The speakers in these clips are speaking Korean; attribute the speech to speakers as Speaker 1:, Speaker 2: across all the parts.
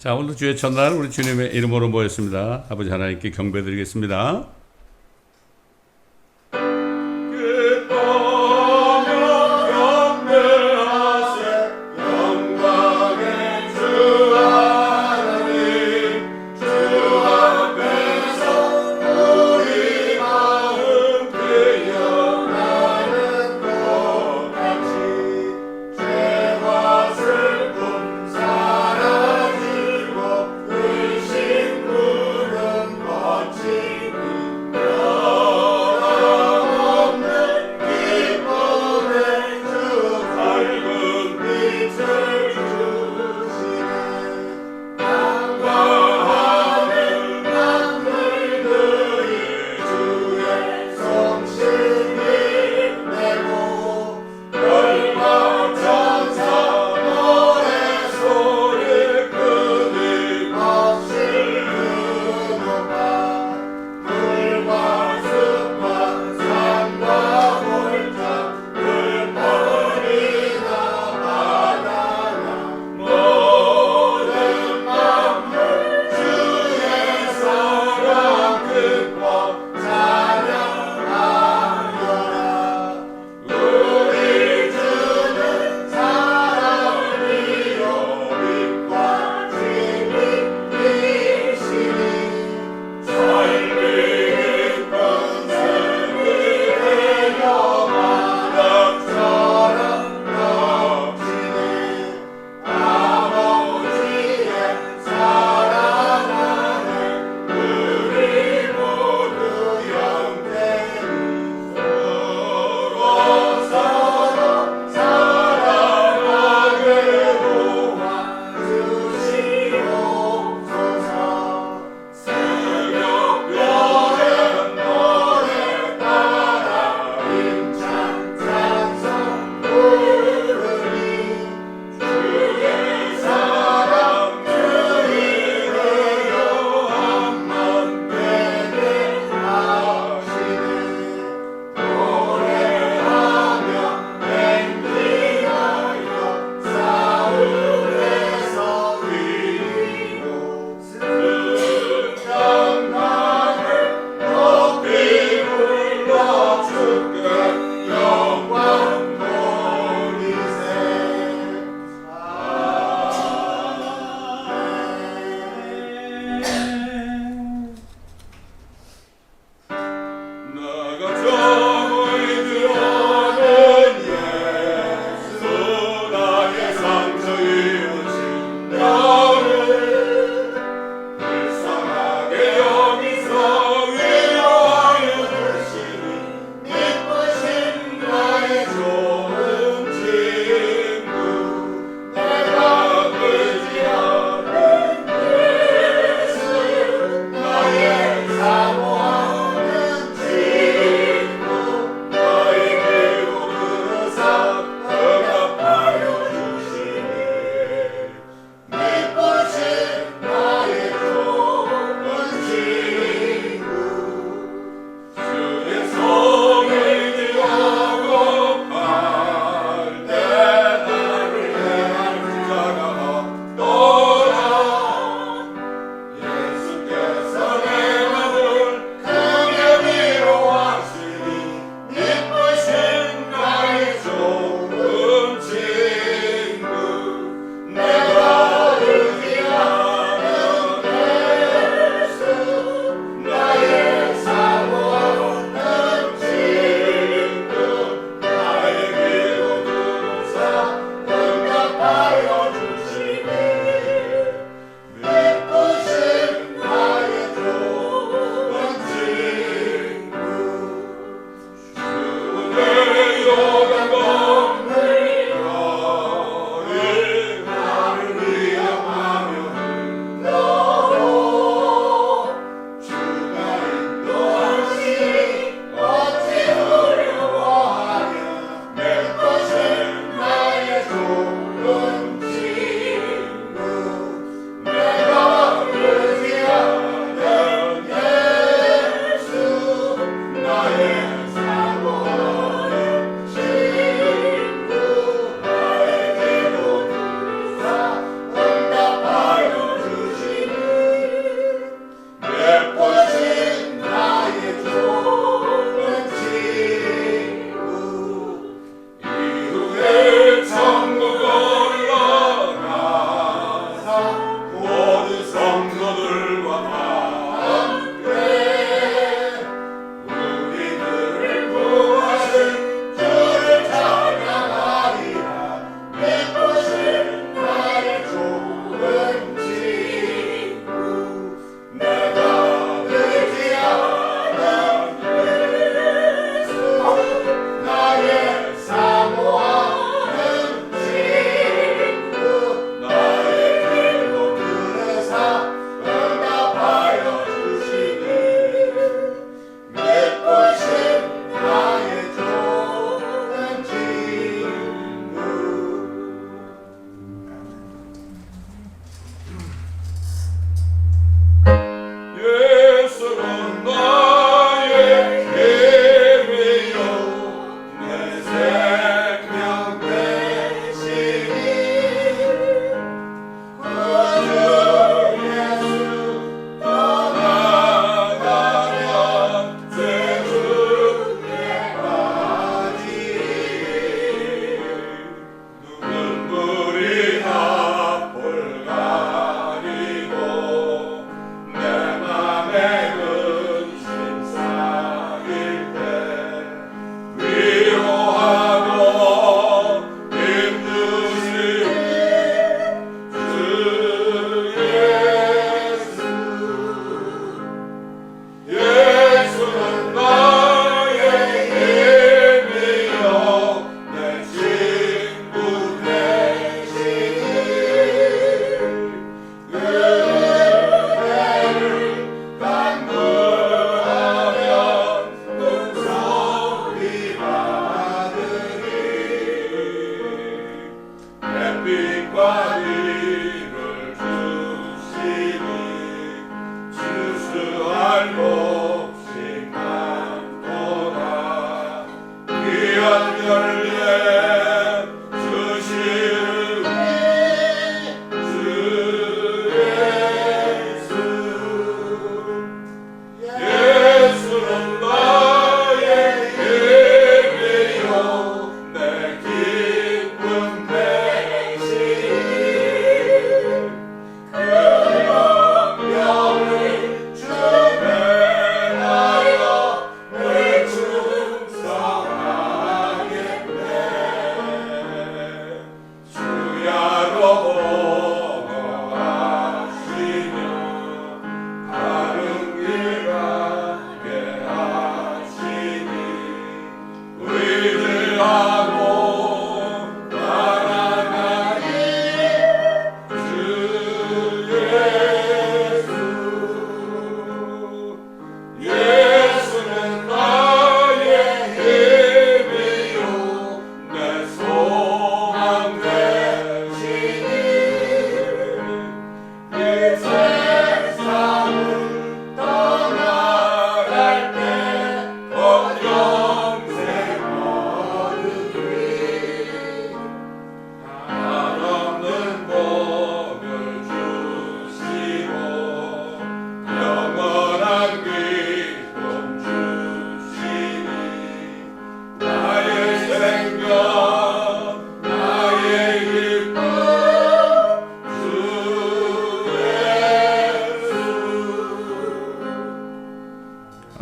Speaker 1: 자, 오늘 주의 첫날 우리 주님의 이름으로 모였습니다. 아버지 하나님께 경배드리겠습니다.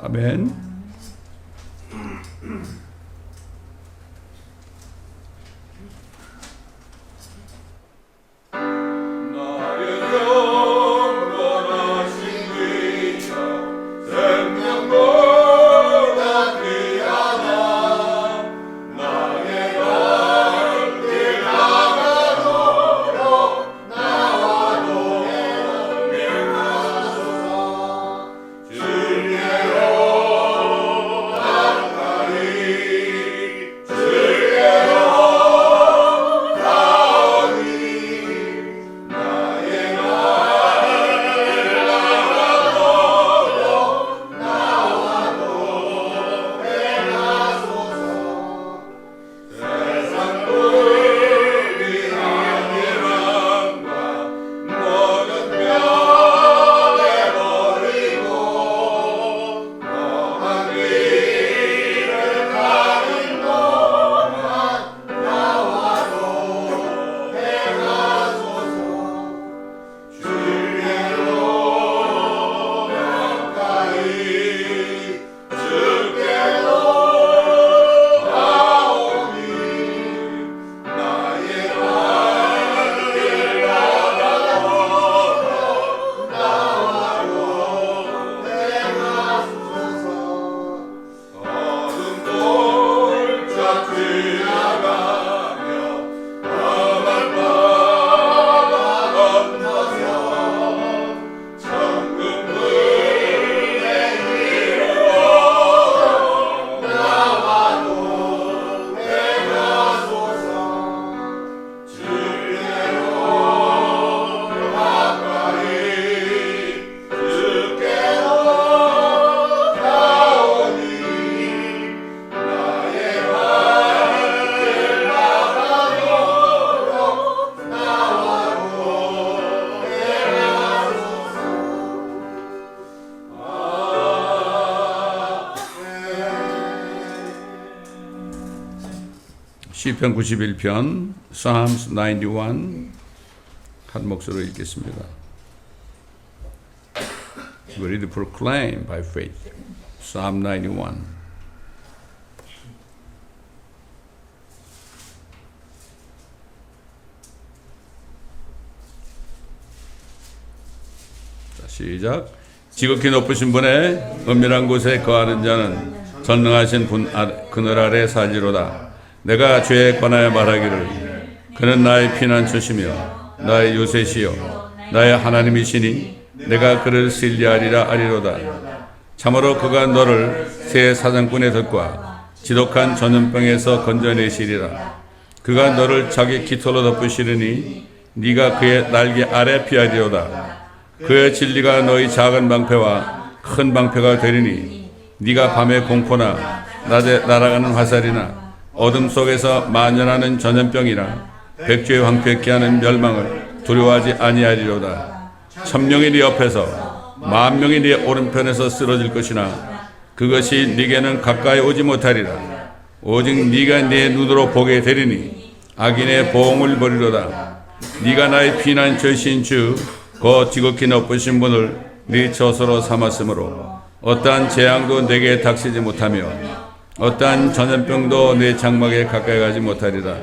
Speaker 1: 아멘. 시편 91편 Psalms 91 한 목소리로 읽겠습니다. We read proclaim by faith. Psalm 91. 자, 시작. 지극히 높으신 분의 은밀한 곳에 거하는 자는 전능하신 분 그늘 아래 살지로다. 내가 죄에 관하여 말하기를 그는 나의 피난처시며 나의 요새시요 나의 하나님이시니 내가 그를 신뢰하리라 하리로다. 참으로 그가 너를 새 사냥꾼의 덫과 지독한 전염병에서 건져내시리라. 그가 너를 자기 깃털로 덮으시리니 네가 그의 날개 아래 피하리로다. 그의 진리가 너희 작은 방패와 큰 방패가 되리니 네가 밤에 공포나 낮에 날아가는 화살이나 어둠 속에서 만연하는 전염병이나 백주의 황폐케 하는 멸망을 두려워하지 아니하리로다. 1000명이 네 옆에서 10,000명이 네 오른편에서 쓰러질 것이나 그것이 네게는 가까이 오지 못하리라. 오직 네가 네 눈으로 보게 되리니 악인의 보응을 버리로다. 네가 나의 피난처이신 주 그 지극히 높으신 분을 네 처소로 삼았으므로 어떠한 재앙도 내게 닥치지 못하며 어떠한 전염병도 내 장막에 가까이 가지 못하리라.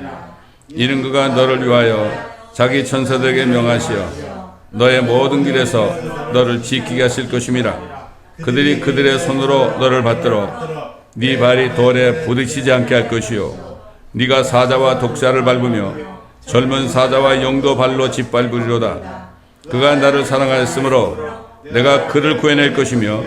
Speaker 1: 이는 그가 너를 위하여 자기 천사들에게 명하시어 너의 모든 길에서 너를 지키게 하실 것임이라. 그들이 그들의 손으로 너를 받들어 네 발이 돌에 부딪히지 않게 할 것이요 네가 사자와 독사를 밟으며 젊은 사자와 용도 발로 짓밟으리로다. 그가 나를 사랑하였으므로 내가 그를 구해낼 것이며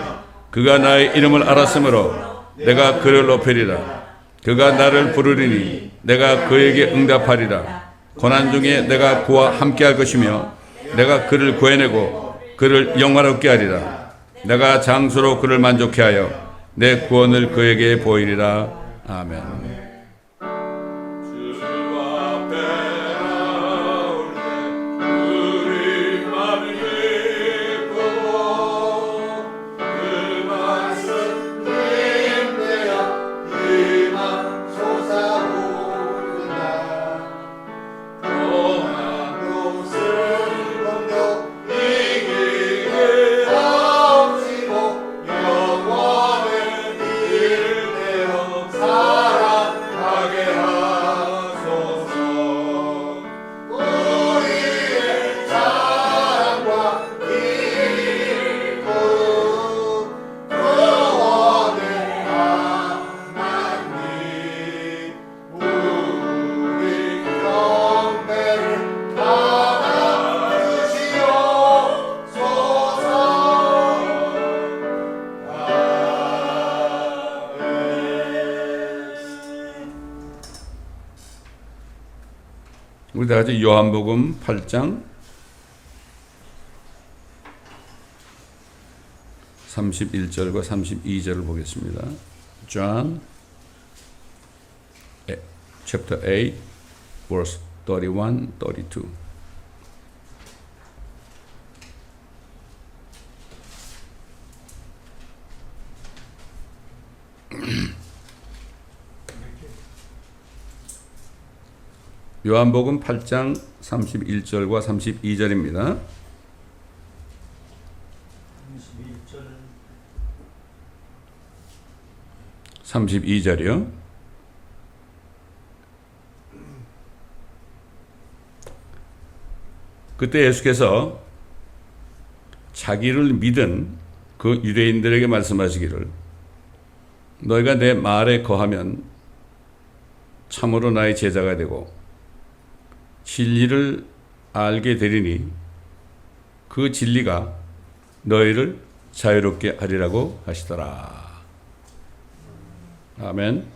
Speaker 1: 그가 나의 이름을 알았으므로 내가 그를 높이리라. 그가 나를 부르리니 내가 그에게 응답하리라. 고난 중에 내가 그와 함께할 것이며 내가 그를 구해내고 그를 영화롭게 하리라. 내가 장수로 그를 만족해 하여 내 구원을 그에게 보이리라. 아멘. 우리 다 같이 요한복음 8장 31절과 32절을 보겠습니다. John chapter 8 verse 31, 32. 요한복음 8장 31절과 32절입니다. 32절이요. 그때 예수께서 자기를 믿은 그 유대인들에게 말씀하시기를 너희가 내 말에 거하면 참으로 나의 제자가 되고 진리를 알게 되리니 그 진리가 너희를 자유롭게 하리라고 하시더라. 아멘.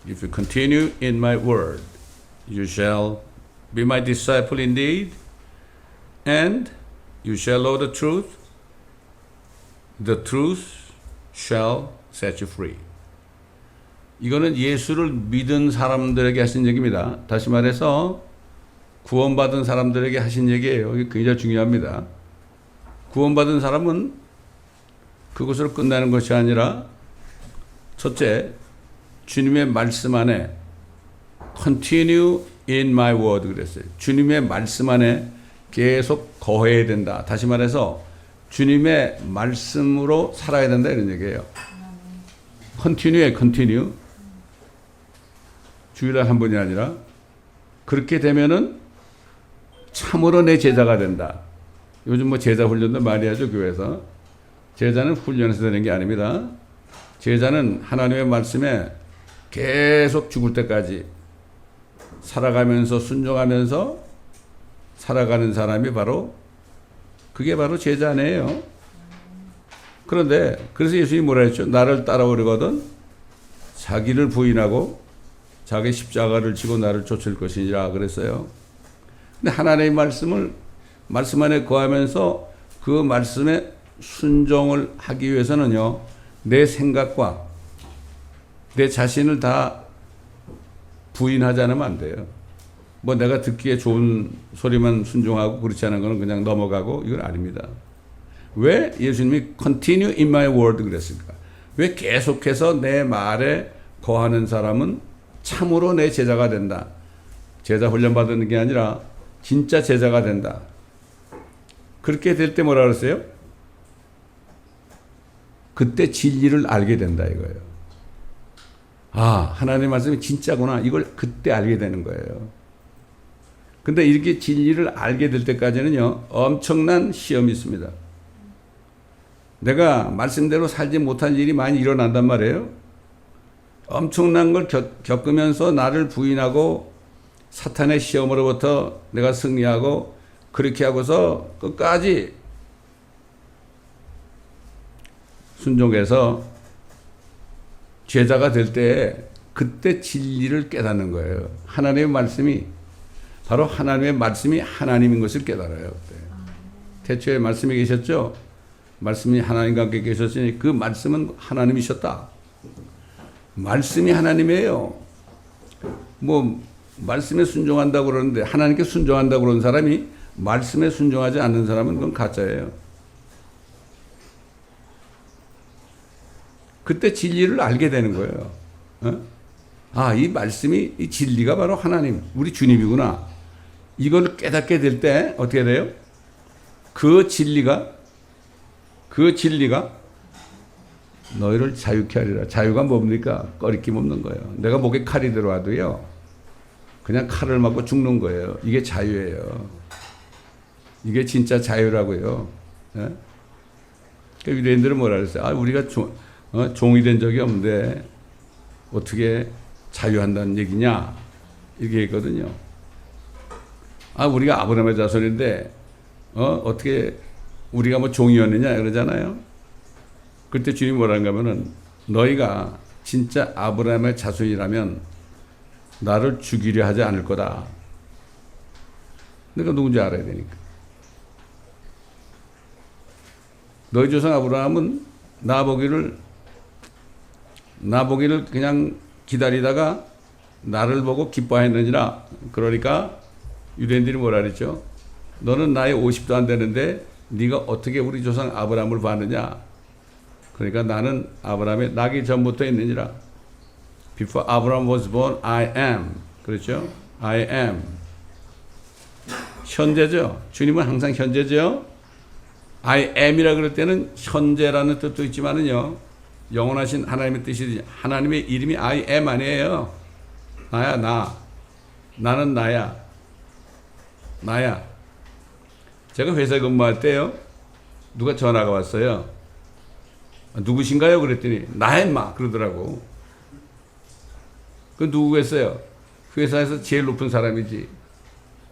Speaker 1: If you continue in my word, you shall be my disciple indeed, and you shall know the truth. The truth shall set you free. 이거는 예수를 믿은 사람들에게 하신 얘기입니다. 다시 말해서 구원받은 사람들에게 하신 얘기예요. 이게 굉장히 중요합니다. 구원받은 사람은 그것으로 끝나는 것이 아니라 첫째, 주님의 말씀 안에 continue in my word 그랬어요. 주님의 말씀 안에 계속 거해야 된다. 다시 말해서 주님의 말씀으로 살아야 된다 이런 얘기예요. continue. 주일날 한 번이 아니라 그렇게 되면은 참으로 내 제자가 된다. 요즘 뭐 제자 훈련도 많이 하죠, 교회에서. 제자는 훈련해서 되는 게 아닙니다. 제자는 하나님의 말씀에 계속 죽을 때까지 살아가면서 순종하면서 살아가는 사람이 그게 바로 제자네요. 그런데 그래서 예수님이 뭐라 했죠? 나를 따라오려거든 자기를 부인하고 자기 십자가를 지고 나를 쫓을 것이니라 그랬어요. 근데 하나님의 말씀 안에 거하면서 그 말씀에 순종을 하기 위해서는요, 내 생각과 내 자신을 다 부인하지 않으면 안 돼요. 뭐 내가 듣기에 좋은 소리만 순종하고 그렇지 않은 거는 그냥 넘어가고 이건 아닙니다. 왜 예수님이 continue in my word 그랬을까? 왜 계속해서 내 말에 거하는 사람은 참으로 내 제자가 된다. 제자 훈련 받는 게 아니라 진짜 제자가 된다. 그렇게 될 때 뭐라 그랬어요? 그때 진리를 알게 된다 이거예요. 아, 하나님의 말씀이 진짜구나. 이걸 그때 알게 되는 거예요. 근데 이렇게 진리를 알게 될 때까지는요, 엄청난 시험이 있습니다. 내가 말씀대로 살지 못할 일이 많이 일어난단 말이에요. 엄청난 걸 겪으면서 나를 부인하고 사탄의 시험으로부터 내가 승리하고 그렇게 하고서 끝까지 순종해서 제자가 될 때 그때 진리를 깨닫는 거예요. 하나님의 말씀이 바로 하나님의 말씀이 하나님인 것을 깨달아요. 그때. 태초에 말씀이 계셨죠? 말씀이 하나님과 함께 계셨으니 그 말씀은 하나님이셨다. 말씀이 하나님이에요. 뭐 말씀에 순종한다고 그러는데 하나님께 순종한다고 그러는 사람이 말씀에 순종하지 않는 사람은 그건 가짜예요. 그때 진리를 알게 되는 거예요. 어? 아, 이 말씀이 이 진리가 바로 하나님, 우리 주님이구나. 이걸 깨닫게 될 때 어떻게 돼요? 그 진리가 너희를 자유케 하리라. 자유가 뭡니까? 꺼리낌 없는 거예요. 내가 목에 칼이 들어와도요, 그냥 칼을 맞고 죽는 거예요. 이게 자유예요. 이게 진짜 자유라고요. 예? 그 유대인들은 뭐라 그랬어요? 아, 우리가 종이 된 적이 없는데 어떻게 자유한다는 얘기냐? 이렇게 했거든요. 아, 우리가 아브라함의 자손인데 어떻게 우리가 뭐 종이었느냐 그러잖아요. 그때 주님이 뭐라는가 하면은 너희가 진짜 아브라함의 자손이라면 나를 죽이려 하지 않을 거다. 내가 누군지 알아야 되니까. 너희 조상 아브라함은 나보기를 그냥 기다리다가 나를 보고 기뻐했느니라. 그러니까 유대인들이 뭐라 그랬죠? 너는 나이 50도 안 되는데 네가 어떻게 우리 조상 아브라함을 봤느냐? 그러니까 나는 아브라함이 나기 전부터 있느니라. Before Abraham was born, I am. 그렇죠? I am. 현재죠. 주님은 항상 현재죠. I am이라 그럴 때는 현재라는 뜻도 있지만은요, 영원하신 하나님의 뜻이지, 하나님의 이름이 I am 아니에요. 나야, 나. 나는 나야. 나야. 제가 회사에 근무할 때요, 누가 전화가 왔어요. 누구신가요? 그랬더니 나야 인마 그러더라고. 그 누구겠어요? 그 회사에서 제일 높은 사람이지.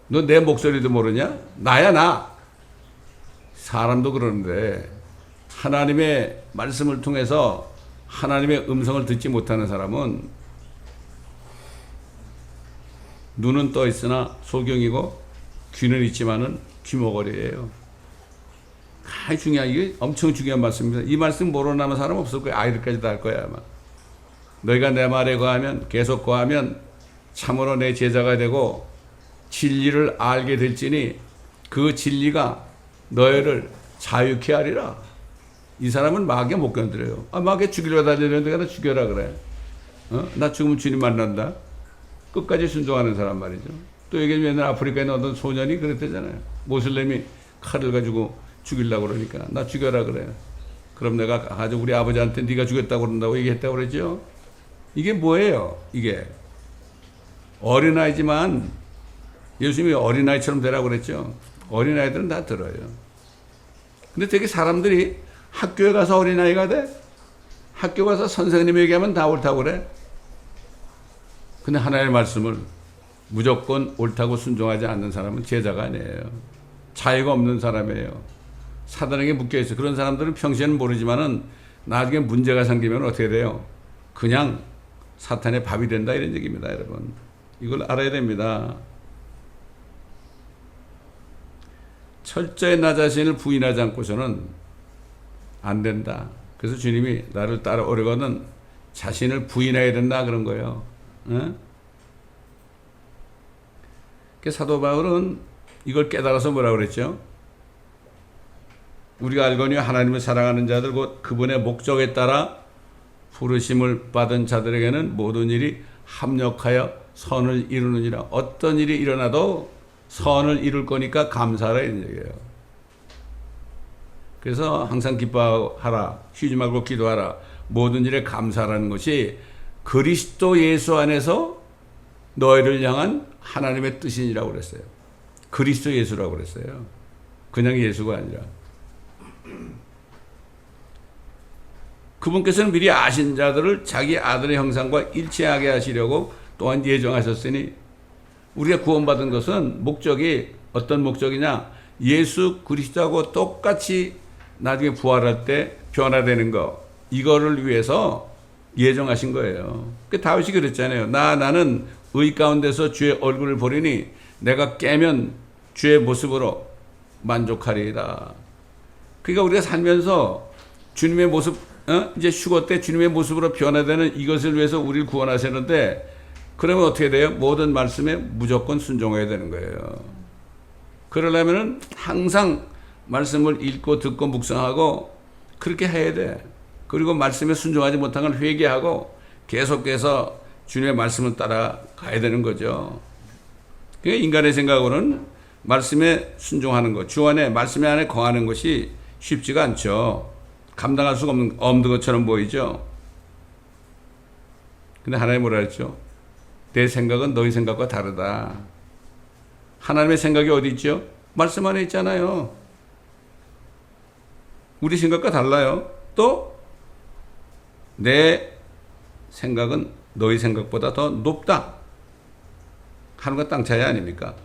Speaker 1: 너 내 목소리도 모르냐? 나야, 나. 사람도 그러는데 하나님의 말씀을 통해서 하나님의 음성을 듣지 못하는 사람은 눈은 떠 있으나 소경이고 귀는 있지만은 귀머거리예요. 가장 중요한, 이게 엄청 중요한 말씀입니다. 이 말씀 모르는 남은 사람 없을 거야. 아이들까지 다 할 거야 아마. 너희가 내 말에 거하면, 계속 거하면 참으로 내 제자가 되고 진리를 알게 될지니 그 진리가 너희를 자유케 하리라. 이 사람은 마귀에 못 견뎌요. 아, 마귀에 죽이려 달려는데 나 죽여라 그래. 나 죽으면 주님 만난다. 끝까지 순종하는 사람 말이죠. 또 여기 맨날 아프리카에 있는 어떤 소년이 그랬대잖아요. 모슬렘이 칼을 가지고 죽이려고 그러니까 나 죽여라 그래. 그럼 내가 아주 우리 아버지한테 네가 죽였다고 그런다고 얘기했다고 그랬죠. 이게 뭐예요? 이게 어린아이지만 예수님이 어린아이처럼 되라고 그랬죠. 어린아이들은 다 들어요. 근데 되게 사람들이 학교에 가서 어린아이가 돼? 학교 가서 선생님이 얘기하면 다 옳다고 그래? 근데 하나님의 말씀을 무조건 옳다고 순종하지 않는 사람은 제자가 아니에요. 자유가 없는 사람이에요. 사단에게 묶여있어요. 그런 사람들은 평소에는 모르지만은 나중에 문제가 생기면 어떻게 돼요? 그냥 사탄의 밥이 된다 이런 얘기입니다, 여러분. 이걸 알아야 됩니다. 철저히 나 자신을 부인하지 않고서는 안 된다. 그래서 주님이 나를 따라오려거든 자신을 부인해야 된다 그런 거예요. 사도 바울은 이걸 깨달아서 뭐라고 그랬죠? 우리가 알거니와 하나님을 사랑하는 자들 곧 그분의 목적에 따라 부르심을 받은 자들에게는 모든 일이 합력하여 선을 이루느니라. 어떤 일이 일어나도 선을 이룰 거니까 감사하라 이런 얘기예요. 그래서 항상 기뻐하라, 쉬지 말고 기도하라, 모든 일에 감사하라는 것이 그리스도 예수 안에서 너희를 향한 하나님의 뜻이라고 그랬어요. 그리스도 예수라고 그랬어요. 그냥 예수가 아니라. 그분께서는 미리 아신 자들을 자기 아들의 형상과 일치하게 하시려고 또한 예정하셨으니 우리가 구원받은 것은 목적이 어떤 목적이냐? 예수 그리스도하고 똑같이 나중에 부활할 때 변화되는 거, 이거를 위해서 예정하신 거예요. 그 다윗이 그랬잖아요. 나는 의 가운데서 주의 얼굴을 보리니 내가 깨면 주의 모습으로 만족하리이다. 그러니까 우리가 살면서 주님의 모습, 이제 휴거 때 주님의 모습으로 변화되는 이것을 위해서 우리를 구원하셨는데, 그러면 어떻게 돼요? 모든 말씀에 무조건 순종해야 되는 거예요. 그러려면은 항상 말씀을 읽고 듣고 묵상하고 그렇게 해야 돼. 그리고 말씀에 순종하지 못한 걸 회개하고 계속해서 주님의 말씀을 따라가야 되는 거죠. 그러니까 인간의 생각으로는 말씀에 순종하는 것, 주 안에 말씀 안에 거하는 것이 쉽지가 않죠. 감당할 수가 없는 것처럼 보이죠. 근데 하나님 뭐라 했죠? 내 생각은 너희 생각과 다르다. 하나님의 생각이 어디 있죠? 말씀 안에 있잖아요. 우리 생각과 달라요. 또 내 생각은 너희 생각보다 더 높다. 하늘과 땅 차이 아닙니까?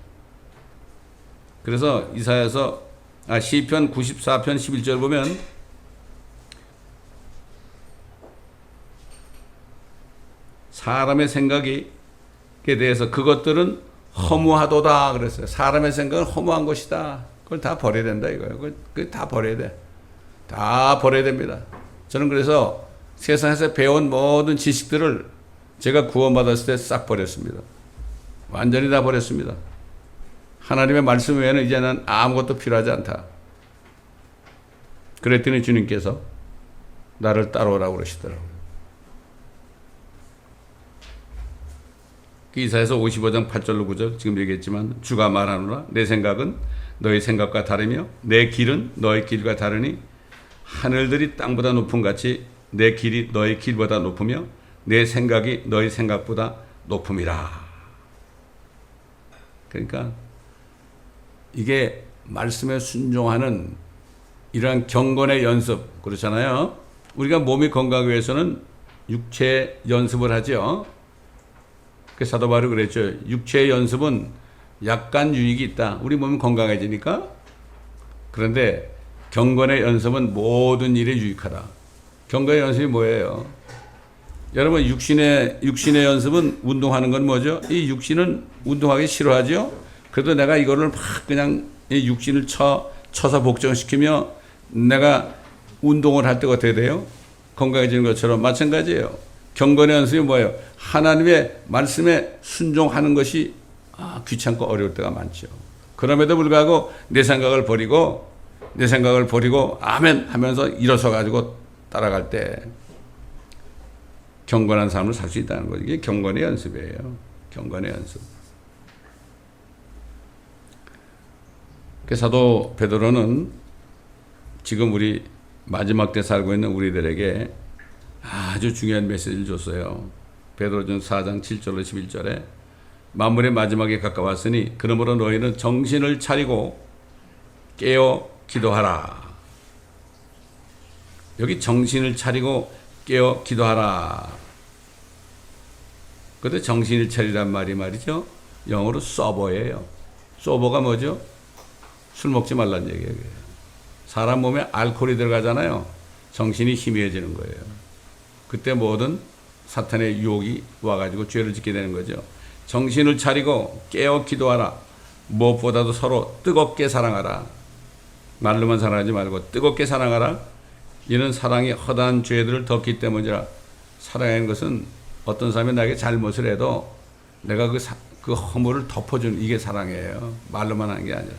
Speaker 1: 그래서 시편 94편 11절 보면 사람의 생각에 대해서 그것들은 허무하도다 그랬어요. 사람의 생각은 허무한 것이다. 그걸 다 버려야 된다 이거예요. 그걸 다 버려야 돼. 다 버려야 됩니다. 저는 그래서 세상에서 배운 모든 지식들을 제가 구원받았을 때 싹 버렸습니다. 완전히 다 버렸습니다. 하나님의 말씀 외에는 이제는 아무것도 필요하지 않다. 그랬더니 주님께서 나를 따라오라고 그러시더라고요. 이사야서 55장 8절로 9절 지금 얘기했지만 주가 말하노라 내 생각은 너희 생각과 다르며 내 길은 너희 길과 다르니 하늘들이 땅보다 높음 같이 내 길이 너희 길보다 높으며 내 생각이 너희 생각보다 높음이라. 그러니까 이게 말씀에 순종하는 이러한 경건의 연습 그렇잖아요. 우리가 몸이 건강하기 위해서는 육체 연습을 하죠. 그 사도 바울이 그랬죠. 육체의 연습은 약간 유익이 있다. 우리 몸이 건강해지니까. 그런데 경건의 연습은 모든 일에 유익하다. 경건의 연습이 뭐예요? 여러분 육신의 연습은 운동하는 건 뭐죠? 이 육신은 운동하기 싫어하죠. 그래도 내가 이거를 막 그냥 이 육신을 쳐서 복종시키며 내가 운동을 할 때가 어떻게 돼요? 건강해지는 것처럼 마찬가지예요. 경건의 연습이 뭐예요? 하나님의 말씀에 순종하는 것이 귀찮고 어려울 때가 많죠. 그럼에도 불구하고 내 생각을 버리고 아멘 하면서 일어서 가지고 따라갈 때 경건한 삶을 살 수 있다는 거죠. 이게 경건의 연습이에요. 경건의 연습. 사도 베드로는 지금 우리 마지막 때 살고 있는 우리들에게 아주 중요한 메시지를 줬어요. 베드로전서 4장 7절로 11절에 만물의 마지막에 가까웠으니 그러므로 너희는 정신을 차리고 깨어 기도하라. 여기 정신을 차리고 깨어 기도하라. 그런데 정신을 차리란 말이죠. 영어로 sober예요. sober가 뭐죠? 술 먹지 말란 얘기예요. 사람 몸에 알코올이 들어가잖아요. 정신이 희미해지는 거예요. 그때 모든 사탄의 유혹이 와가지고 죄를 짓게 되는 거죠. 정신을 차리고 깨어 기도하라. 무엇보다도 서로 뜨겁게 사랑하라. 말로만 사랑하지 말고 뜨겁게 사랑하라. 이는 사랑이 허다한 죄들을 덮기 때문이라. 사랑하는 것은 어떤 사람이 나에게 잘못을 해도 내가 그 허물을 덮어주는 이게 사랑이에요. 말로만 하는 게 아니라.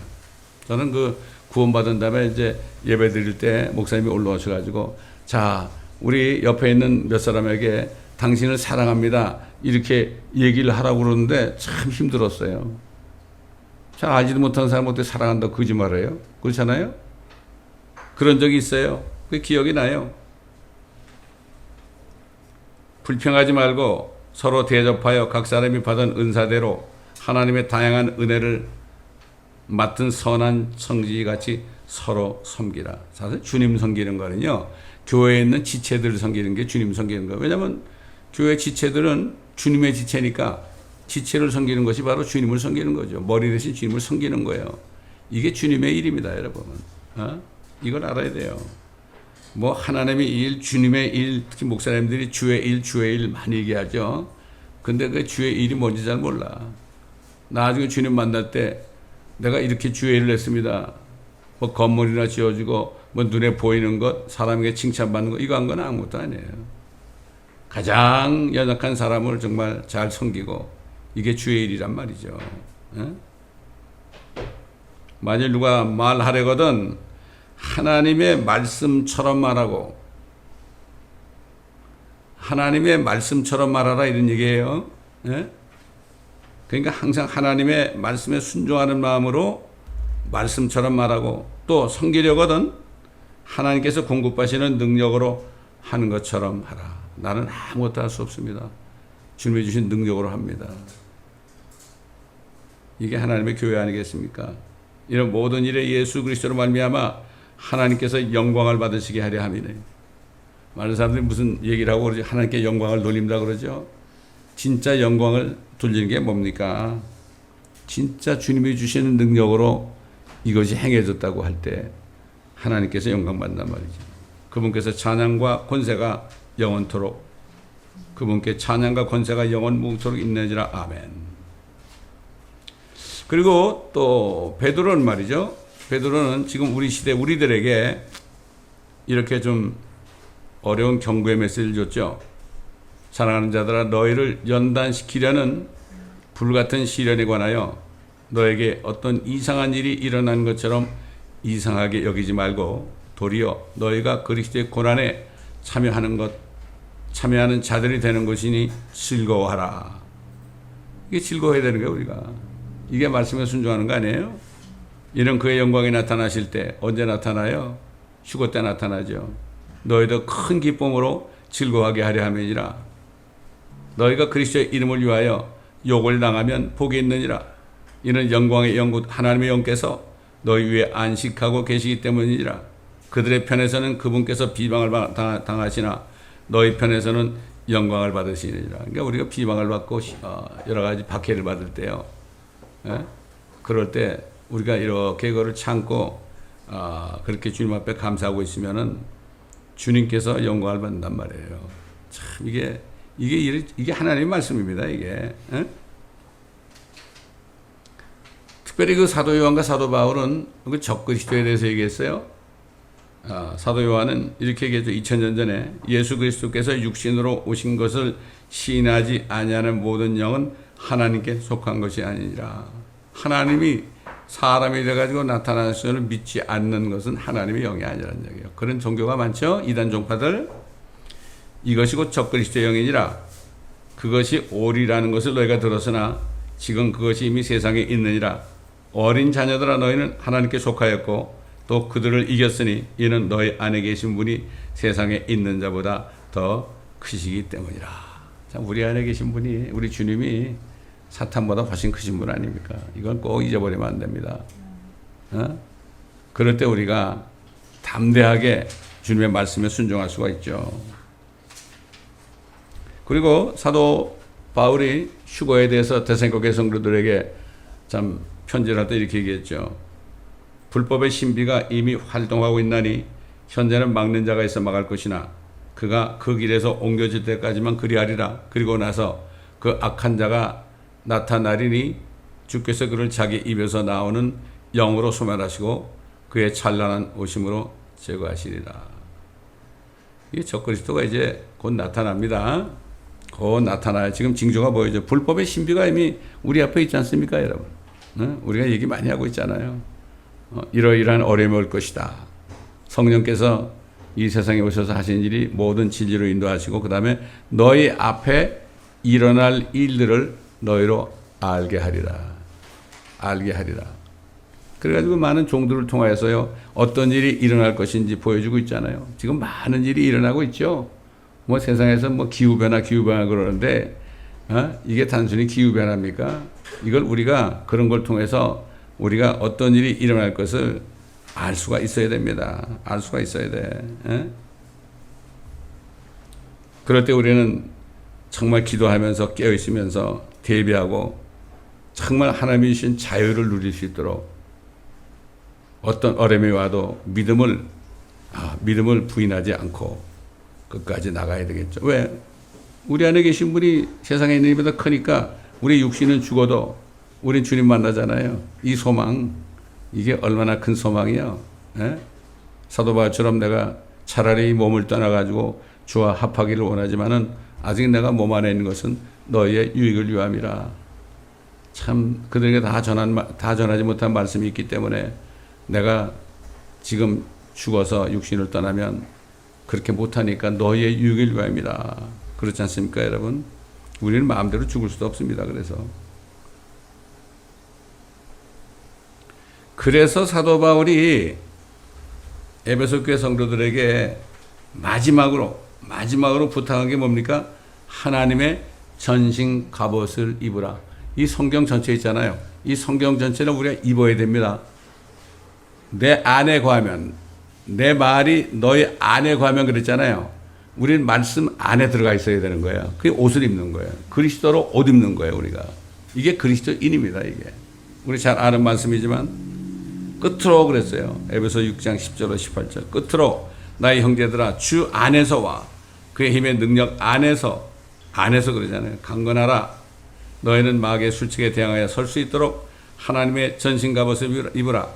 Speaker 1: 저는 그 구원받은 다음에 이제 예배 드릴 때 목사님이 올라오셔가지고 자, 우리 옆에 있는 몇 사람에게 당신을 사랑합니다. 이렇게 얘기를 하라고 그러는데 참 힘들었어요. 잘 알지도 못하는 사람한테 사랑한다고 거짓말해요? 그렇잖아요? 그런 적이 있어요. 그게 기억이 나요. 불평하지 말고 서로 대접하여 각 사람이 받은 은사대로 하나님의 다양한 은혜를 맡은 선한 성지같이 서로 섬기라. 사실 주님 섬기는 거는요, 교회에 있는 지체들을 섬기는 게 주님 섬기는 거예요. 왜냐하면 교회 지체들은 주님의 지체니까 지체를 섬기는 것이 바로 주님을 섬기는 거죠. 머리 대신 주님을 섬기는 거예요. 이게 주님의 일입니다, 여러분. 이걸 알아야 돼요. 뭐 하나님의 일, 주님의 일, 특히 목사님들이 주의 일 많이 얘기하죠. 근데 그 주의 일이 뭔지 잘 몰라. 나중에 주님 만날 때 내가 이렇게 주의 일을 했습니다. 뭐 건물이나 지어주고 뭐 눈에 보이는 것, 사람에게 칭찬받는 것, 이거 한 건 아무것도 아니에요. 가장 연약한 사람을 정말 잘 섬기고 이게 주의 일이란 말이죠. 만일 누가 말하려거든 하나님의 말씀처럼 말하고 하나님의 말씀처럼 말하라 이런 얘기예요. 그러니까 항상 하나님의 말씀에 순종하는 마음으로 말씀처럼 말하고 또 섬기려거든 하나님께서 공급하시는 능력으로 하는 것처럼 하라. 나는 아무것도 할 수 없습니다. 주님이 주신 능력으로 합니다. 이게 하나님의 교회 아니겠습니까? 이런 모든 일에 예수 그리스도로 말미암아 하나님께서 영광을 받으시게 하려 함이네. 많은 사람들이 무슨 얘기를 하고 그러지? 하나님께 영광을 돌린다 그러죠. 진짜 영광을 돌리는 게 뭡니까? 진짜 주님이 주시는 능력으로 이것이 행해졌다고 할 때 하나님께서 영광 받는단 말이죠. 그분께서 찬양과 권세가 영원토록 그분께 찬양과 권세가 영원 무궁토록 있느니라. 아멘. 그리고 또 베드로는 말이죠. 베드로는 지금 우리 시대 우리들에게 이렇게 좀 어려운 경고의 메시지를 줬죠. 사랑하는 자들아 너희를 연단시키려는 불같은 시련에 관하여 너에게 어떤 이상한 일이 일어난 것처럼 이상하게 여기지 말고 도리어 너희가 그리스도의 고난에 참여하는 자들이 되는 것이니 즐거워하라. 이게 즐거워해야 되는 거예요, 우리가. 이게 말씀에 순종하는 거 아니에요? 이런 그의 영광이 나타나실 때 언제 나타나요? 휴거 때 나타나죠. 너희도 큰 기쁨으로 즐거워하게 하려 함이니라. 너희가 그리스도의 이름을 위하여 욕을 당하면 복이 있느니라. 이는 영광의 영구 하나님의 영께서 너희 위에 안식하고 계시기 때문이니라. 그들의 편에서는 그분께서 비방을 당하시나 너희 편에서는 영광을 받으시느니라. 그러니까 우리가 비방을 받고 여러 가지 박해를 받을 때요. 그럴 때 우리가 이렇게 그거를 참고 그렇게 주님 앞에 감사하고 있으면은 주님께서 영광을 받는단 말이에요. 참 이게 하나님의 말씀입니다. 이게. 특별히 그 사도 요한과 사도 바울은 그 적그리스도에 대해서 얘기했어요. 사도 요한은 이렇게 얘기했죠. 2000년 전에 예수 그리스도께서 육신으로 오신 것을 시인하지 아니하는 모든 영은 하나님께 속한 것이 아니니라. 하나님이 사람이 돼가지고 나타나는 것을 믿지 않는 것은 하나님의 영이 아니라는 얘기예요. 그런 종교가 많죠. 이단 종파들. 이것이 곧 적그리스도의 영이니라. 그것이 오리라는 것을 너희가 들었으나 지금 그것이 이미 세상에 있느니라. 어린 자녀들아 너희는 하나님께 속하였고 또 그들을 이겼으니 이는 너희 안에 계신 분이 세상에 있는 자보다 더 크시기 때문이라. 참 우리 안에 계신 분이 우리 주님이 사탄보다 훨씬 크신 분 아닙니까? 이건 꼭 잊어버리면 안 됩니다. 그럴 때 우리가 담대하게 주님의 말씀에 순종할 수가 있죠. 그리고 사도 바울이 휴거에 대해서 데살로니가 성도들에게 참 편지를 할 때 이렇게 얘기했죠. 불법의 신비가 이미 활동하고 있나니 현재는 막는 자가 있어 막을 것이나 그가 그 길에서 옮겨질 때까지만 그리하리라. 그리고 나서 그 악한 자가 나타나리니 주께서 그를 자기 입에서 나오는 영으로 소멸하시고 그의 찬란한 오심으로 제거하시리라. 이 적그리스도가 이제 곧 나타납니다. 곧 나타나요. 지금 징조가 보이죠. 불법의 신비가 이미 우리 앞에 있지 않습니까, 여러분? 우리가 얘기 많이 하고 있잖아요. 이러이러한 어려움이 올 것이다. 성령께서 이 세상에 오셔서 하신 일이 모든 진리로 인도하시고 그 다음에 너희 앞에 일어날 일들을 너희로 알게 하리라. 알게 하리라. 그래가지고 많은 종들을 통하여서요, 어떤 일이 일어날 것인지 보여주고 있잖아요. 지금 많은 일이 일어나고 있죠. 뭐 세상에서 뭐 기후변화 그러는데, 이게 단순히 기후변화입니까? 이걸 우리가 그런 걸 통해서 우리가 어떤 일이 일어날 것을 알 수가 있어야 됩니다. 알 수가 있어야 돼. 그럴 때 우리는 정말 기도하면서 깨어있으면서 대비하고 정말 하나님이 주신 자유를 누릴 수 있도록 어떤 어려움이 와도 믿음을 부인하지 않고 끝까지 나가야 되겠죠. 왜? 우리 안에 계신 분이 세상에 있는 이보다 크니까 우리 육신은 죽어도 우린 주님 만나잖아요. 이 소망, 이게 얼마나 큰 소망이요. 사도 바울처럼 내가 차라리 이 몸을 떠나가지고 주와 합하기를 원하지만은 아직 내가 몸 안에 있는 것은 너희의 유익을 위함이라. 참 그들에게 다 전하지 못한 말씀이 있기 때문에 내가 지금 죽어서 육신을 떠나면 그렇게 못하니까 너희의 유익을 위함이라. 그렇지 않습니까, 여러분? 우리는 마음대로 죽을 수도 없습니다. 그래서 사도 바울이 에베소 교회 성도들에게 마지막으로 부탁한 게 뭡니까? 하나님의 전신 갑옷을 입으라. 이 성경 전체 있잖아요. 이 성경 전체를 우리가 입어야 됩니다. 내 안에 거하면, 내 말이 너희 안에 거하면 그랬잖아요. 우리는 말씀 안에 들어가 있어야 되는 거예요. 그게 옷을 입는 거예요. 그리스도로 옷 입는 거예요, 우리가. 이게 그리스도인입니다, 이게. 우리 잘 아는 말씀이지만 끝으로 그랬어요. 에베소 6장 10절로 18절. 끝으로 나의 형제들아 주 안에서와 그의 힘의 능력 안에서 그러잖아요. 강건하라. 너희는 마귀의 술책에 대항하여 설 수 있도록 하나님의 전신 갑옷을 입으라.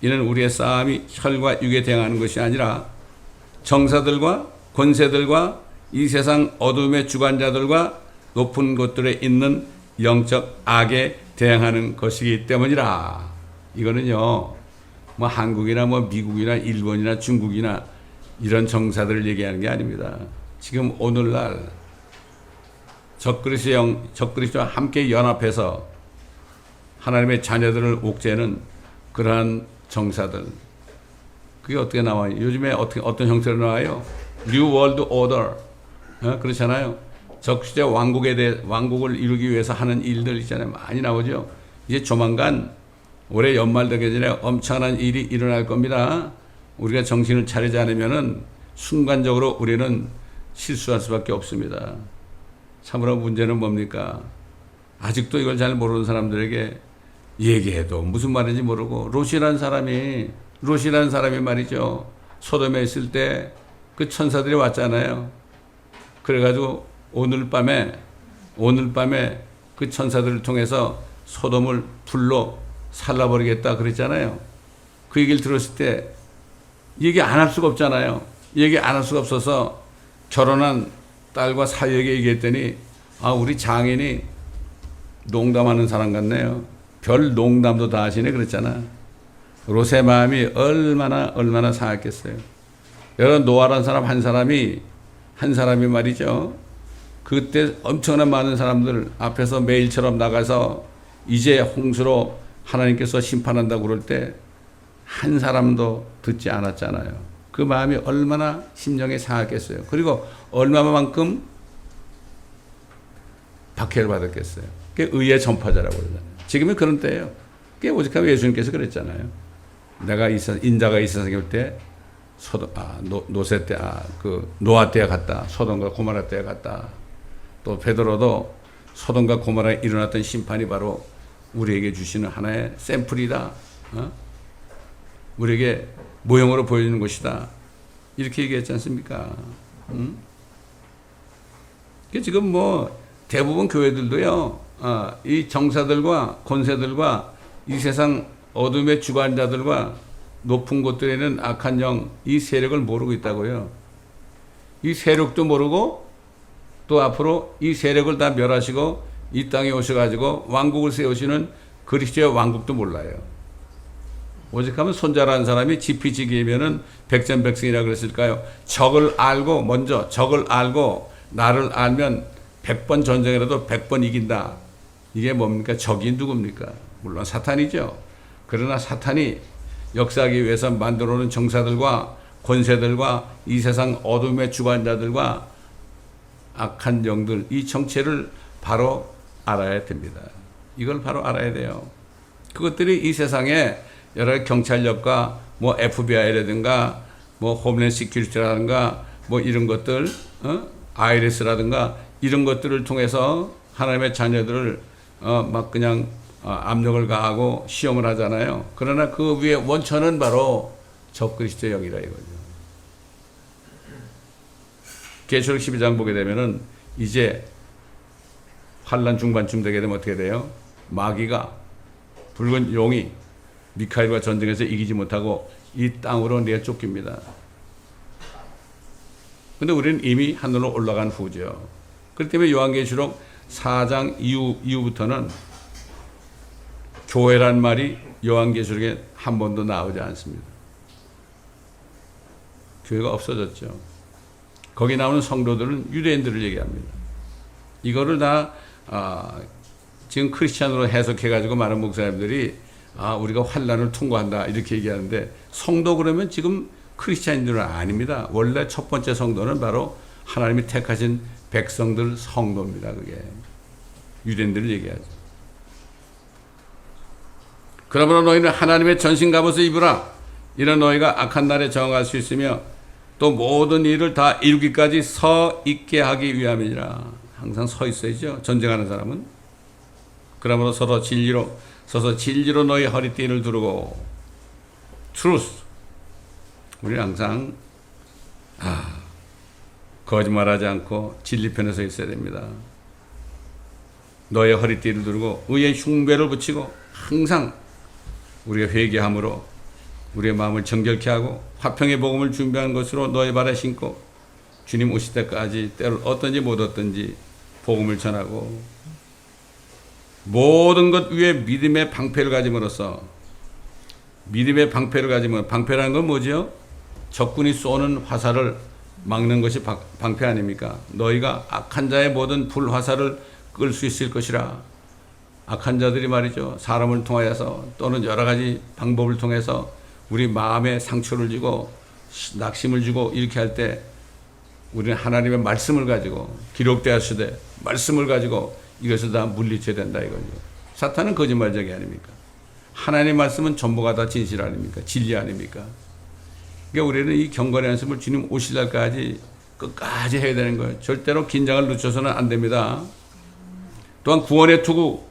Speaker 1: 이는 우리의 싸움이 혈과 육에 대항하는 것이 아니라 정사들과 권세들과 이 세상 어둠의 주관자들과 높은 곳들에 있는 영적 악에 대항하는 것이기 때문이라. 이거는요, 뭐 한국이나 뭐 미국이나 일본이나 중국이나 이런 정사들을 얘기하는 게 아닙니다. 지금 오늘날 적그리스도와 함께 연합해서 하나님의 자녀들을 옥죄는 그러한 정사들. 그게 어떻게 나와요? 요즘에 어떤 형태로 나와요? New World Order. 그렇잖아요. 적시대 왕국을 이루기 위해서 하는 일들 있잖아요. 많이 나오죠. 이제 조만간 올해 연말 되기 전에 엄청난 일이 일어날 겁니다. 우리가 정신을 차리지 않으면은 순간적으로 우리는 실수할 수밖에 없습니다. 참으로 문제는 뭡니까? 아직도 이걸 잘 모르는 사람들에게 얘기해도 무슨 말인지 모르고 롯이라는 사람이 말이죠. 소돔에 있을 때 그 천사들이 왔잖아요. 그래가지고 오늘 밤에 그 천사들을 통해서 소돔을 불로 살라버리겠다 그랬잖아요. 그 얘기를 들었을 때 얘기 안 할 수가 없잖아요. 얘기 안 할 수가 없어서 결혼한 딸과 사위에게 얘기했더니 우리 장인이 농담하는 사람 같네요. 별 농담도 다 하시네 그랬잖아. 롯의 마음이 얼마나 상했겠어요. 여러분, 노아라는 사람 한 사람이 말이죠. 그때 엄청난 많은 사람들 앞에서 매일처럼 나가서 이제 홍수로 하나님께서 심판한다고 그럴 때 한 사람도 듣지 않았잖아요. 그 마음이 얼마나 심정에 상했겠어요. 그리고 얼마만큼 박해를 받았겠어요. 그게 의의 전파자라고 그러잖아요. 지금은 그런 때예요. 그게 오직하면 예수님께서 그랬잖아요. 내가 인자가 이 세상에 올 때 노세 때, 노아 때에 갔다. 소돔과 고모라 때에 갔다. 또 베드로도 소돔과 고모라에 일어났던 심판이 바로 우리에게 주시는 하나의 샘플이다. 우리에게 모형으로 보여주는 것이다. 이렇게 얘기했지 않습니까? 응? 지금 뭐 대부분 교회들도요, 이 정사들과 권세들과 이 세상 어둠의 주관자들과 높은 곳들에는 악한 영, 이 세력을 모르고 있다고요. 이 세력도 모르고 또 앞으로 이 세력을 다 멸하시고 이 땅에 오셔가지고 왕국을 세우시는 그리스도의 왕국도 몰라요. 오직하면 손자라는 사람이 지피지기면은 백전백승이라 그랬을까요? 적을 알고 먼저 적을 알고 나를 알면 100번 전쟁이라도 100번 이긴다. 이게 뭡니까? 적이 누굽니까? 물론 사탄이죠. 그러나 사탄이 역사하기 위해서 만들어 놓은 정사들과 권세들과 이 세상 어둠의 주관자들과 악한 영들, 이 정체를 바로 알아야 됩니다. 이걸 바로 알아야 돼요. 그것들이 이 세상에 여러 경찰력과 뭐 FBI라든가 뭐 홈랜드 시큐리티라든가 뭐 이런 것들, IRS라든가 이런 것들을 통해서 하나님의 자녀들을 막 그냥 압력을 가하고 시험을 하잖아요. 그러나 그 위에 원천은 바로 적그리스도의 영이라 이거죠. 계시록 12장 보게 되면은 이제 환란 중반쯤 되게 되면 어떻게 돼요? 마귀가 붉은 용이 미카엘과 전쟁에서 이기지 못하고 이 땅으로 내쫓깁니다. 근데 우리는 이미 하늘로 올라간 후죠. 그렇기 때문에 요한계시록 4장 이후부터는 교회란 말이 요한계시록에 한 번도 나오지 않습니다. 교회가 없어졌죠. 거기 나오는 성도들은 유대인들을 얘기합니다. 이거를 다 지금 크리스찬으로 해석해가지고 많은 목사님들이 우리가 환란을 통과한다 이렇게 얘기하는데, 성도 그러면 지금 크리스찬인들은 아닙니다. 원래 첫 번째 성도는 바로 하나님이 택하신 백성들 성도입니다. 그게 유대인들을 얘기하죠. 그러므로 너희는 하나님의 전신 갑옷을 입으라. 이런 너희가 악한 날에 저항할 수 있으며 또 모든 일을 다 이루기까지 서 있게 하기 위함이니라. 항상 서 있어야죠. 전쟁하는 사람은. 그러므로 서서 진리로 너희 허리띠를 두르고 truth. 우리는 항상 거짓말하지 않고 진리 편에 서 있어야 됩니다. 너의 허리띠를 두르고 의의 흉배를 붙이고 항상 우리가 회개함으로 우리의 마음을 정결케 하고 화평의 복음을 준비한 것으로 너의 발에 신고 주님 오실 때까지 때를 얻든지 못 얻든지 복음을 전하고 모든 것 위에 믿음의 방패를 가짐으로써, 믿음의 방패를 가지면, 방패라는 건 뭐죠? 적군이 쏘는 화살을 막는 것이 방패 아닙니까? 너희가 악한 자의 모든 불화살을 끌 수 있을 것이라. 악한 자들이 말이죠, 사람을 통하여서 또는 여러 가지 방법을 통해서 우리 마음에 상처를 주고 낙심을 주고 이렇게 할 때 우리는 하나님의 말씀을 가지고 기록되었으되 말씀을 가지고 이것을 다 물리쳐야 된다 이거죠. 사탄은 거짓말쟁이 아닙니까? 하나님의 말씀은 전부가 다 진실 아닙니까? 진리 아닙니까? 그러니까 우리는 이 경건의 연습을 주님 오실 날까지 끝까지 해야 되는 거예요. 절대로 긴장을 늦춰서는 안 됩니다. 또한 구원의 투구,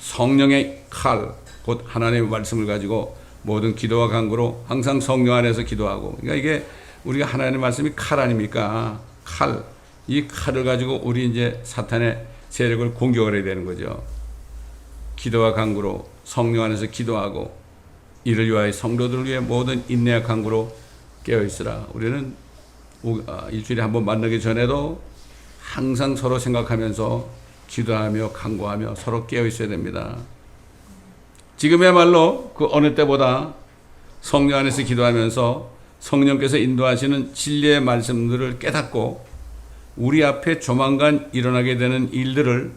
Speaker 1: 성령의 칼, 곧 하나님의 말씀을 가지고 모든 기도와 간구로 항상 성령 안에서 기도하고. 그러니까 이게 우리가 하나님의 말씀이 칼 아닙니까? 칼. 이 칼을 가지고 우리 이제 사탄의 세력을 공격을 해야 되는 거죠. 기도와 간구로 성령 안에서 기도하고 이를 위하여 성도들을 위해 모든 인내와 간구로 깨어있으라. 우리는 일주일에 한 번 만나기 전에도 항상 서로 생각하면서 기도하며 간구하며 서로 깨어있어야 됩니다. 지금의말로 그 어느 때보다 성령 안에서 기도하면서 성령께서 인도하시는 진리의 말씀들을 깨닫고 우리 앞에 조만간 일어나게 되는 일들을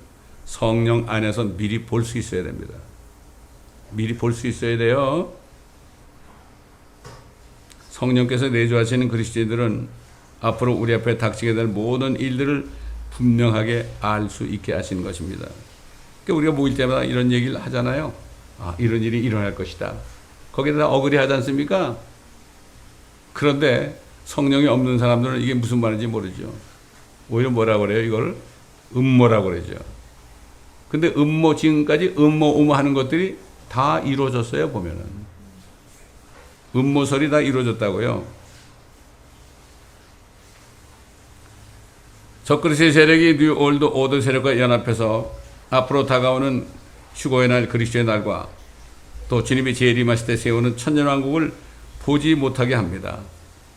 Speaker 1: 성령 안에서 미리 볼 수 있어야 됩니다. 미리 볼 수 있어야 돼요. 성령께서 내주하시는 그리스도인들은 앞으로 우리 앞에 닥치게 될 모든 일들을 분명하게 알 수 있게 하시는 것입니다. 그러니까 우리가 모일 때마다 이런 얘기를 하잖아요. 이런 일이 일어날 것이다. 거기에다 어그리하지 않습니까? 그런데 성령이 없는 사람들은 이게 무슨 말인지 모르죠. 오히려 뭐라고 그래요? 이걸 음모라고 그러죠. 근데 음모, 지금까지 음모 하는 것들이 다 이루어졌어요, 보면은. 음모설이 다 이루어졌다고요. 적그리스의 세력이 뉴 올드 오드 세력과 연합해서 앞으로 다가오는 휴거의 날, 그리스도의 날과 또 주님이 재림하실 때 세우는 천년왕국을 보지 못하게 합니다.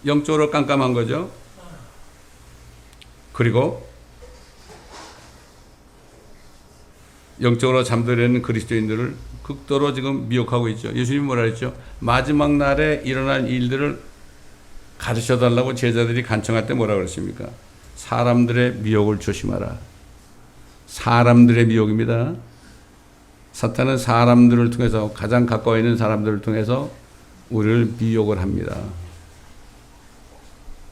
Speaker 1: 영적으로 깜깜한 거죠. 그리고 영적으로 잠들어 있는 그리스도인들을 극도로 지금 미혹하고 있죠. 예수님이 뭐라 했죠? 마지막 날에 일어날 일들을 가르쳐 달라고 제자들이 간청할 때 뭐라 그랬습니까? 사람들의 미혹을 조심하라. 사람들의 미혹입니다. 사탄은 사람들을 통해서, 가장 가까워 있는 사람들을 통해서 우리를 미혹을 합니다.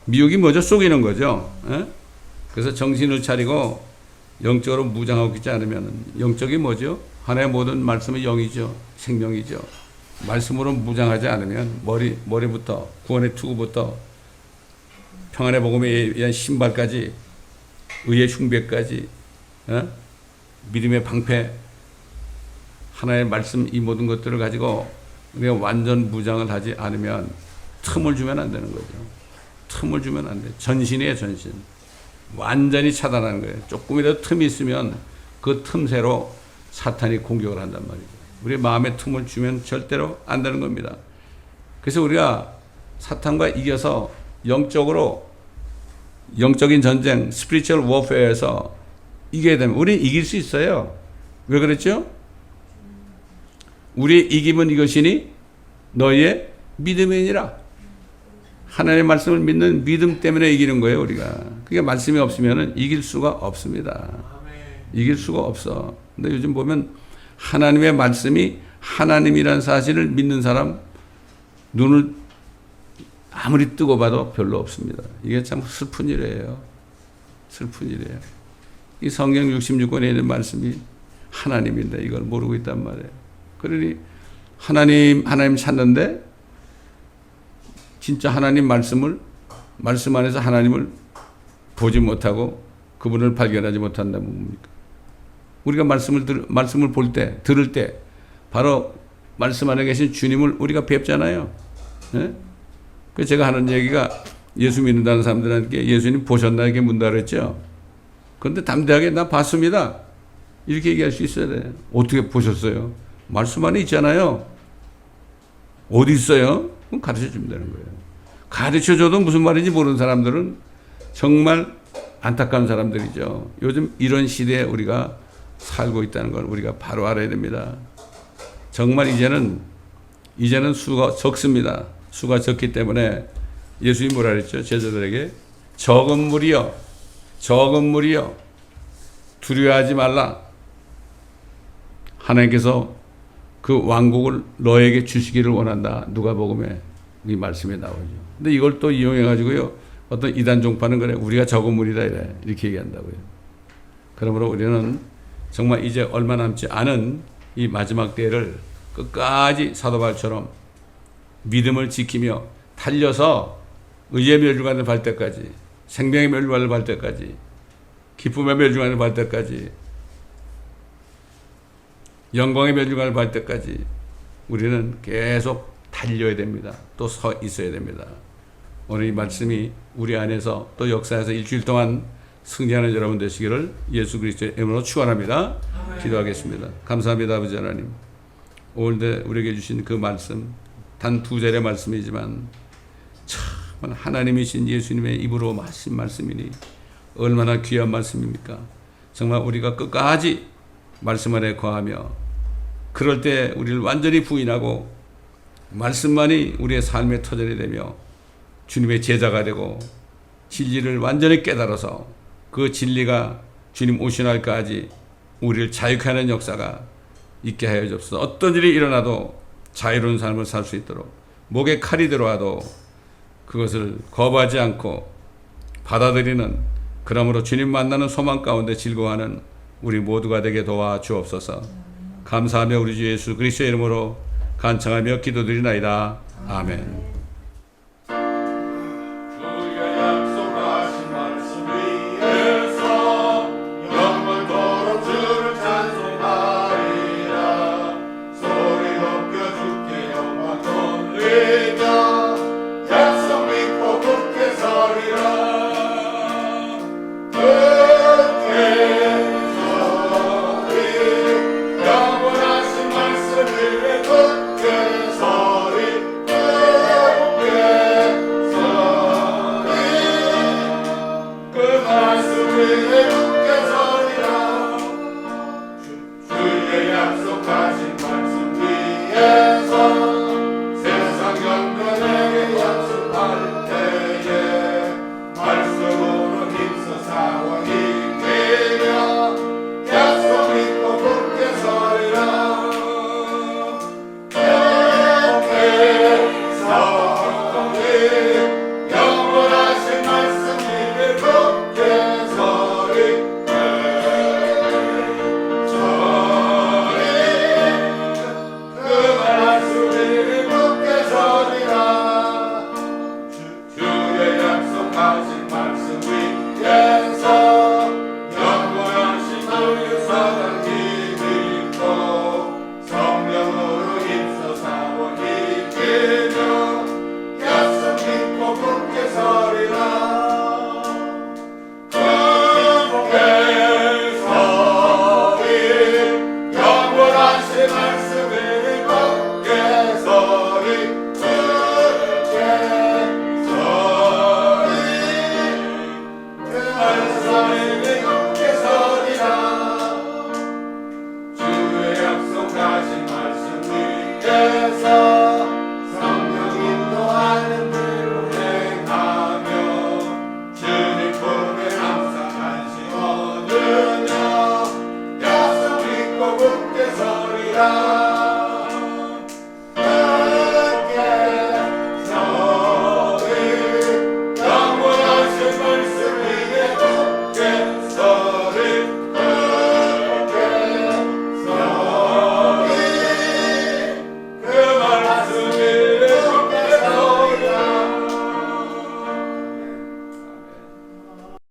Speaker 1: 미혹이 뭐죠? 속이는 거죠. 에? 그래서 정신을 차리고 영적으로 무장하고 있지 않으면, 영적이 뭐죠? 하나의 모든 말씀은 영이죠. 생명이죠. 말씀으로 무장하지 않으면 머리부터 구원의 투구부터 평안의 복음에 의한 신발까지, 의의 흉배까지, 믿음의 방패, 하나의 말씀, 이 모든 것들을 가지고 우리가 완전 무장을 하지 않으면 틈을 주면 안 되는 거죠. 틈을 주면 안 돼. 전신이에요, 전신. 완전히 차단하는 거예요. 조금이라도 틈이 있으면 그 틈새로 사탄이 공격을 한단 말이죠. 우리 마음의 틈을 주면 절대로 안 되는 겁니다. 그래서 우리가 사탄과 이겨서 영적인 전쟁, 스피리추얼 워페어에서 이겨야 되면 우리는 이길 수 있어요. 왜 그랬죠? 우리의 이김은 이것이니 너희의 믿음이니라. 하나님의 말씀을 믿는 믿음 때문에 이기는 거예요, 우리가. 그게 말씀이 없으면 이길 수가 없습니다. 이길 수가 없어. 근데 요즘 보면 하나님의 말씀이 하나님이라는 사실을 믿는 사람 눈을 아무리 뜨고 봐도 별로 없습니다. 이게 참 슬픈 일이에요. 슬픈 일이에요. 이 성경 66권에 있는 말씀이 하나님인데 이걸 모르고 있단 말이에요. 그러니 하나님 찾는데 진짜 하나님 말씀 안에서 하나님을 보지 못하고 그분을 발견하지 못한다면 뭡니까? 우리가 말씀을 볼 때, 들을 때 바로 말씀 안에 계신 주님을 우리가 뵙잖아요. 네? 그래서 제가 하는 얘기가 예수 믿는다는 사람들한테 예수님 보셨나 이렇게 묻는다 그랬죠. 그런데 담대하게 나 봤습니다. 이렇게 얘기할 수 있어야 돼. 어떻게 보셨어요? 말씀 안에 있잖아요. 어디 있어요? 그럼 가르쳐 주면 되는 거예요. 가르쳐 줘도 무슨 말인지 모르는 사람들은 정말 안타까운 사람들이죠. 요즘 이런 시대에 우리가 살고 있다는 걸 우리가 바로 알아야 됩니다. 정말 이제는 수가 적습니다. 수가 적기 때문에 예수님이 뭐라 그랬죠? 제자들에게 적은 무리여 두려워하지 말라. 하나님께서 그 왕국을 너에게 주시기를 원한다. 누가복음에 이 말씀이 나오죠. 근데 이걸 또 이용해가지고요, 어떤 이단 종파는 그래, 우리가 적은 무리다 이렇게 얘기한다고요. 그러므로 우리는 정말 이제 얼마 남지 않은 이 마지막 때를 끝까지 사도 바울처럼 믿음을 지키며 달려서 의의 멸류관을 발 때까지, 생명의 멸류관을 발 때까지, 기쁨의 멸류관을 발 때까지, 영광의 멸류관을 발 때까지 우리는 계속 달려야 됩니다. 또 서 있어야 됩니다. 오늘 이 말씀이 우리 안에서 또 역사에서 일주일 동안 승리하는 여러분 되시기를 예수 그리스도의 이름으로 축원합니다. 기도하겠습니다. 감사합니다, 아버지 하나님. 오늘 우리에게 주신 그 말씀 단 2절의 말씀이지만 참 하나님이신 예수님의 입으로 하신 말씀이니 얼마나 귀한 말씀입니까? 정말 우리가 끝까지 말씀 안에 거하며 그럴 때 우리를 완전히 부인하고 말씀만이 우리의 삶의 터전이 되며 주님의 제자가 되고 진리를 완전히 깨달아서 그 진리가 주님 오신 날까지 우리를 자유케 하는 역사가 있게 하여 주옵소서. 어떤 일이 일어나도 자유로운 삶을 살 수 있도록, 목에 칼이 들어와도 그것을 거부하지 않고 받아들이는, 그러므로 주님 만나는 소망 가운데 즐거워하는 우리 모두가 되게 도와 주옵소서. 감사하며 우리 주 예수 그리스도의 이름으로 간청하며 기도드리나이다. 아멘.